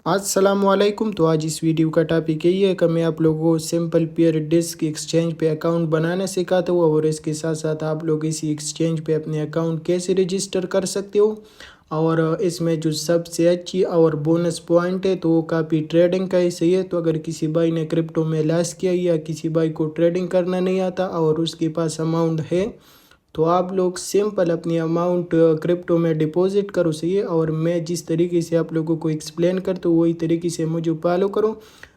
अस्सलाम वालेकुम। तो आज इस वीडियो का टॉपिक यही है कि मैं आप लोगों को सिंपल पेयर डिस्क एक्सचेंज पे अकाउंट बनाना सिखाता हूँ और इसके साथ साथ आप लोग इसी एक्सचेंज पे अपने अकाउंट कैसे रजिस्टर कर सकते हो। और इसमें जो सबसे अच्छी और बोनस पॉइंट है तो वो काफ़ी ट्रेडिंग का ही सही है। तो अगर किसी भाई ने क्रिप्टो में लॉस किया या किसी भाई को ट्रेडिंग करना नहीं आता और उसके पास अमाउंट है तो आप लोग सिंपल अपनी अमाउंट क्रिप्टो में डिपॉजिट करो सही है। और मैं जिस तरीके से आप लोगों को एक्सप्लेन करता हूँ वही तरीके से मुझे फॉलो करो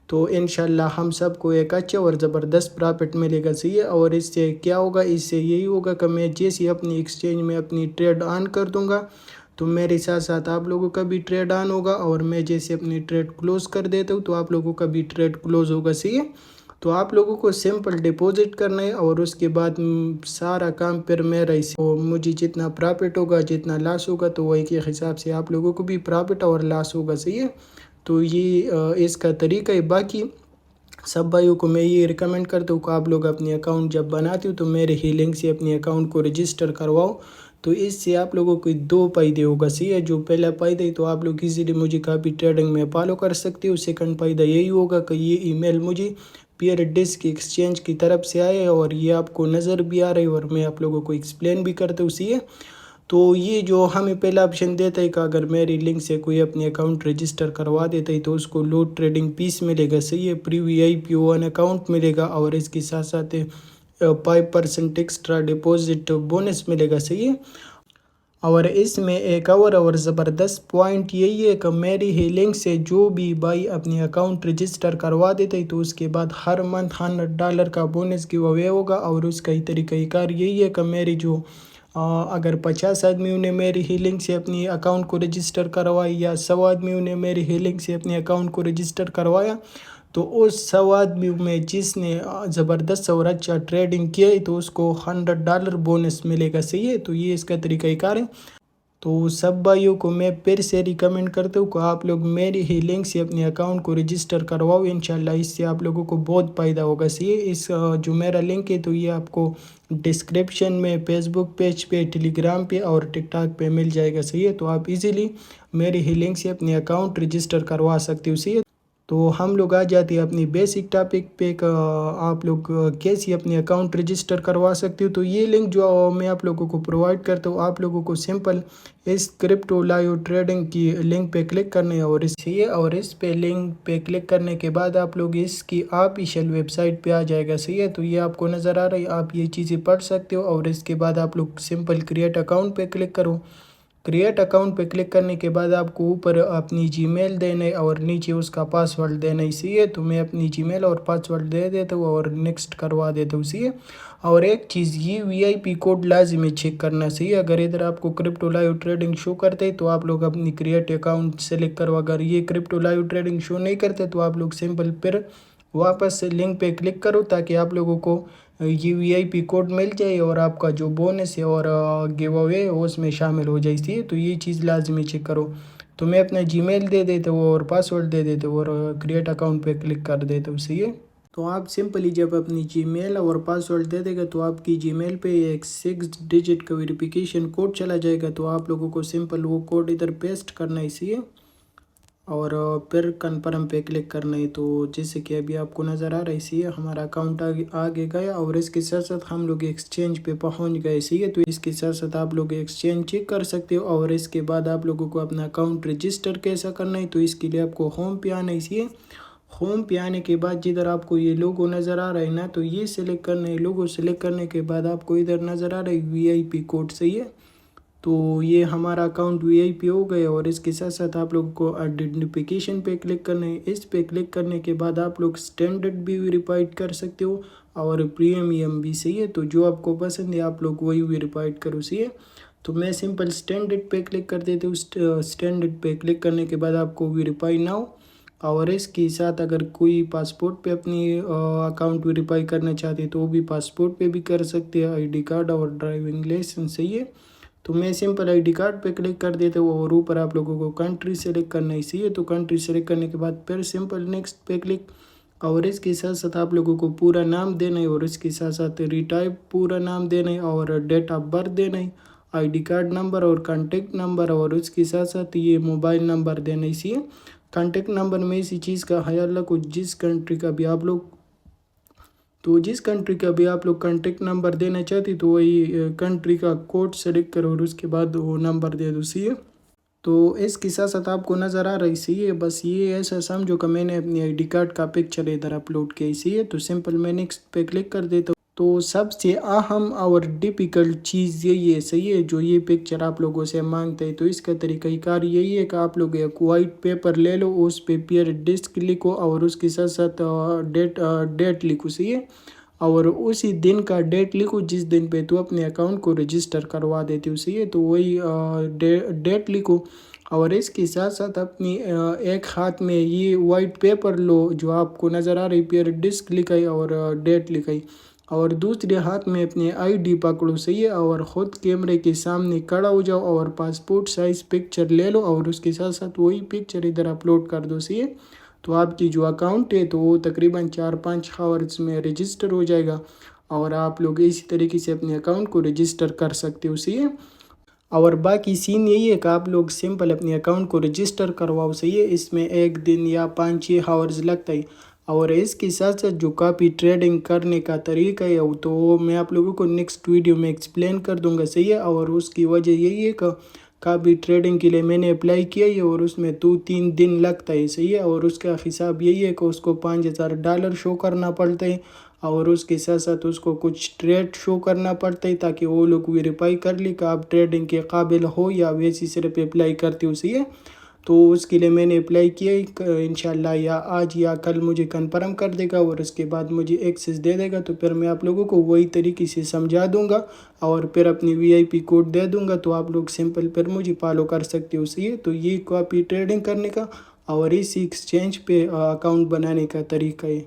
तो इंशाल्लाह हम सबको एक अच्छा और ज़बरदस्त प्रॉफिट मिलेगा सही है। और इससे क्या होगा, इससे यही होगा कि मैं जैसे ही अपनी एक्सचेंज में अपनी ट्रेड ऑन कर दूंगा तो मेरे साथ साथ आप लोगों का भी ट्रेड ऑन होगा और मैं जैसे अपनी ट्रेड क्लोज़ कर देता हूँ तो आप लोगों का भी ट्रेड क्लोज़ होगा सही है। तो आप लोगों को सिंपल डिपॉजिट करना है और उसके बाद सारा काम फिर मेरा ही तो मुझे जितना प्रॉफिट होगा जितना लॉस होगा तो वही के हिसाब से आप लोगों को भी प्रॉफिट और लॉस होगा सही है। तो ये इसका तरीका है। बाकी सब भाइयों को मैं ये रिकमेंड करता हूँ कि आप लोग अपनी अकाउंट जब बनाते हो तो मेरे ही लिंक से अपनी अकाउंट को रजिस्टर करवाओ। तो इससे आप लोगों को दो फ़ायदे होगा सही है। जो पहला फ़ायदा है तो आप लोग इजीली मुझे काफ़ी ट्रेडिंग में फॉलो कर सकते हो। सेकंड फ़ायदा यही होगा कि ये ईमेल मुझे पेयर डिस्क एक्सचेंज की तरफ से आए और ये आपको नज़र भी आ रही है और मैं आप लोगों को एक्सप्लेन भी करता हूँ सही है। तो ये जो हमें पहला ऑप्शन देता है कि अगर मेरी लिंक से कोई अपनी अकाउंट रजिस्टर करवा देता है तो उसको लोड ट्रेडिंग पीस मिलेगा सही है, प्री VIP वन अकाउंट मिलेगा और इसके साथ साथ 5% एक्स्ट्रा डिपॉजिट बोनस मिलेगा सही है। और इसमें एक और ज़बरदस्त पॉइंट यही है कि मेरी ही लिंक से जो भी भाई अपनी अकाउंट रजिस्टर करवा देते तो उसके बाद हर मंथ $100 का बोनस गिव अवे होगा। और उसका ही तरीक़ाकार यही है कि मेरी जो अगर 50 आदमियों ने मेरी ही लिंक से अपनी अकाउंट को रजिस्टर करवाई या 100 आदमियों ने मेरी ही लिंक से अपने अकाउंट को रजिस्टर करवाया तो उस 100 आदमी में जिसने ज़बरदस्त और अच्छा ट्रेडिंग किया है तो उसको $100 बोनस मिलेगा सही है। तो ये इसका तरीक़ाकार है। तो सब भाइयों को मैं फिर से रिकमेंड करता हूँ कि आप लोग मेरी ही लिंक से अपने अकाउंट को रजिस्टर करवाओ। इंशाल्लाह इससे आप लोगों को बहुत फ़ायदा होगा सही है। इस जो मेरा लिंक है तो ये आपको डिस्क्रिप्शन में फेसबुक पेज पे, टेलीग्राम पे और टिकटॉक पे मिल जाएगा सही है। तो आप इजीली मेरी ही लिंक से अपने अकाउंट रजिस्टर करवा सकते हो सही है। तो हम लोग आ जाते हैं अपनी बेसिक टॉपिक पे आप लोग कैसे अपने अकाउंट रजिस्टर करवा सकते हो। तो ये लिंक जो मैं आप लोगों को प्रोवाइड करता हूँ आप लोगों को सिंपल इस क्रिप्टो लाइव ट्रेडिंग की लिंक पे क्लिक करना है और इस पे लिंक पे क्लिक करने के बाद आप लोग इसकी ऑफिशियल वेबसाइट पे आ जाएगा सही है। तो ये आपको नज़र आ रहा है, आप ये चीज़ें पढ़ सकते हो। और इसके बाद आप लोग सिंपल क्रिएट अकाउंट पे क्लिक करो। क्रिएट अकाउंट पे क्लिक करने के बाद आपको ऊपर अपनी जीमेल देना है और नीचे उसका पासवर्ड देना है सही है। तो मैं अपनी जीमेल और पासवर्ड दे देता हूँ और नेक्स्ट करवा देता हूँ सही है। और एक चीज़ ये VIP कोड लाजमी चेक करना सही है। अगर इधर आपको क्रिप्टो लाइव ट्रेडिंग शो करते हैं तो आप लोग अपनी क्रिएट अकाउंट सेलेक्ट करो। अगर ये क्रिप्टो लाइव ट्रेडिंग शो नहीं करते तो आप लोग सिंपल फिर वापस लिंक पे क्लिक करो ताकि आप लोगों को ये VIP कोड मिल जाए और आपका जो बोनस है और गिव अवे है उसमें शामिल हो जाए सही है। तो ये चीज़ लाजमी चेक करो। तो मैं अपना जीमेल दे देता हूँ और पासवर्ड दे देता हूँ और क्रिएट अकाउंट पे क्लिक कर देता हूँ सही है। तो आप सिंपली जब अपनी जीमेल और पासवर्ड दे देगा तो आपकी जीमेल पे एक 6 डिजिट का वेरिफिकेशन कोड चला जाएगा। तो आप लोगों को सिंपल वो कोड इधर पेस्ट करना है सही है और फिर कन्फर्म पे क्लिक करना है। तो जैसे कि अभी आपको नज़र आ रहा है इसी हमारा अकाउंट आगे गया और इसके साथ साथ हम लोग एक्सचेंज पे पहुंच गए सही है। तो इसके साथ साथ आप लोग एक्सचेंज चेक कर सकते हो। और इसके बाद आप लोगों को अपना अकाउंट रजिस्टर कैसा करना है तो इसके लिए आपको होम पे आना है सही है। होम पे आने के बाद जिधर आपको ये लोगो नज़र आ रहा है ना तो ये सिलेक्ट करना है। लोगो सिलेक्ट करने के बाद आपको इधर नज़र आ रहा है VIP कोड सही है। तो ये हमारा अकाउंट VIP हो गया और इसके साथ साथ आप लोग को आइडेंटिफिकेशन पे क्लिक करना है। इस पे क्लिक करने के बाद आप लोग स्टैंडर्ड भी वेरीफाइड कर सकते हो और प्रीमियम भी सही है। तो जो आपको पसंद है आप लोग वही वेरीफाइड करो सही है। तो मैं सिंपल स्टैंडर्ड पे क्लिक कर देती हूँ। स्टैंडर्ड पे क्लिक करने के बाद आपको वेरीफाई नाउ और इसके साथ अगर कोई पासपोर्ट पे अपनी अकाउंट वेरीफाई करना चाहते हैं तो वो भी पासपोर्ट पे भी कर सकते हैं। ID कार्ड और ड्राइविंग लाइसेंस सही है। तो मैं सिंपल ID कार्ड पे क्लिक कर देता हूँ और ऊपर आप लोगों को कंट्री सेलेक्ट करना है सही है। तो कंट्री सेलेक्ट करने के बाद फिर सिंपल नेक्स्ट पे क्लिक और इसके साथ साथ आप लोगों को पूरा नाम देना है और इसके साथ साथ रिटाइप पूरा नाम देना है और डेट ऑफ बर्थ देना है, ID कार्ड नंबर और कॉन्टेक्ट नंबर और उसके साथ साथ ये मोबाइल नंबर देना है सही है। कॉन्टेक्ट नंबर में इसी चीज़ का ख्याल रखो, जिस कंट्री का भी आप लोग कॉन्टेक्ट नंबर देना चाहते तो वही कंट्री का कोड सेलेक्ट करो और उसके बाद वो नंबर दे दो। सही है, तो इसके साथ साथ आपको नज़र आ रही सही है, बस ये ऐसा समझो कि मैंने अपनी आईडी कार्ड का पिक्चर इधर अपलोड किया। सही है, तो सिंपल मैं नेक्स्ट पे क्लिक कर देता हूँ। तो सबसे अहम और डिफ़िकल्ट चीज़ यही है, सही है, जो ये पिक्चर आप लोगों से मांगता है। तो इसका तरीक़ाकार यही है कि आप लोग एक वाइट पेपर ले लो, उस पे पेयर डिस्क लिखो और उसके साथ साथ डेट लिखो। सही है, और उसी दिन का डेट लिखो जिस दिन पे तो अपने अकाउंट को रजिस्टर करवा देती हो। सही है, तो वही डेट लिखो और इसके साथ साथ अपनी एक हाथ में ये वाइट पेपर लो जो आपको नज़र आ रही, पेयर डिस्क लिखाई और डेट लिखाई, और दूसरे हाथ में अपनी आईडी पकड़ो। सही है, और ख़ुद कैमरे के सामने खड़ा हो जाओ और पासपोर्ट साइज़ पिक्चर ले लो और उसके साथ साथ वही पिक्चर इधर अपलोड कर दो। सही है, तो आपकी जो अकाउंट है तो वो तकरीबन 4-5 आवर्स में रजिस्टर हो जाएगा और आप लोग इसी तरीके से अपने अकाउंट को रजिस्टर कर सकते हो। सही है, और बाकी सीन यही है कि आप लोग सिंपल अपने अकाउंट को रजिस्टर करवाओ। सही है, इसमें 1 दिन या 5-6 आवर्स लगता है। और इसके साथ साथ जो कॉपी ट्रेडिंग करने का तरीका है तो मैं आप लोगों को नेक्स्ट वीडियो में एक्सप्लेन कर दूंगा। सही है, और उसकी वजह यही है कि कॉपी ट्रेडिंग के लिए मैंने अप्लाई किया है और उसमें 2-3 दिन लगता है। सही है, और उसका हिसाब यही है कि उसको $5000 शो करना पड़ता है और उसके साथ साथ उसको कुछ ट्रेड शो करना पड़ता है ताकि वो लोग वेरीफाई कर ले कि आप ट्रेडिंग के काबिल हो या वैसे सिर्फ अप्लाई करते हो। सही है, तो उसके लिए मैंने अप्लाई किया, इंशाल्लाह या आज या कल मुझे कन्फर्म कर देगा और उसके बाद मुझे एक्सेस दे देगा। तो फिर मैं आप लोगों को वही तरीके से समझा दूंगा और फिर अपनी VIP कोड दे दूंगा, तो आप लोग सिंपल फिर मुझे फॉलो कर सकते हो। सही है, तो ये कॉपी ट्रेडिंग करने का और इस एक्सचेंज पे अकाउंट बनाने का तरीका है।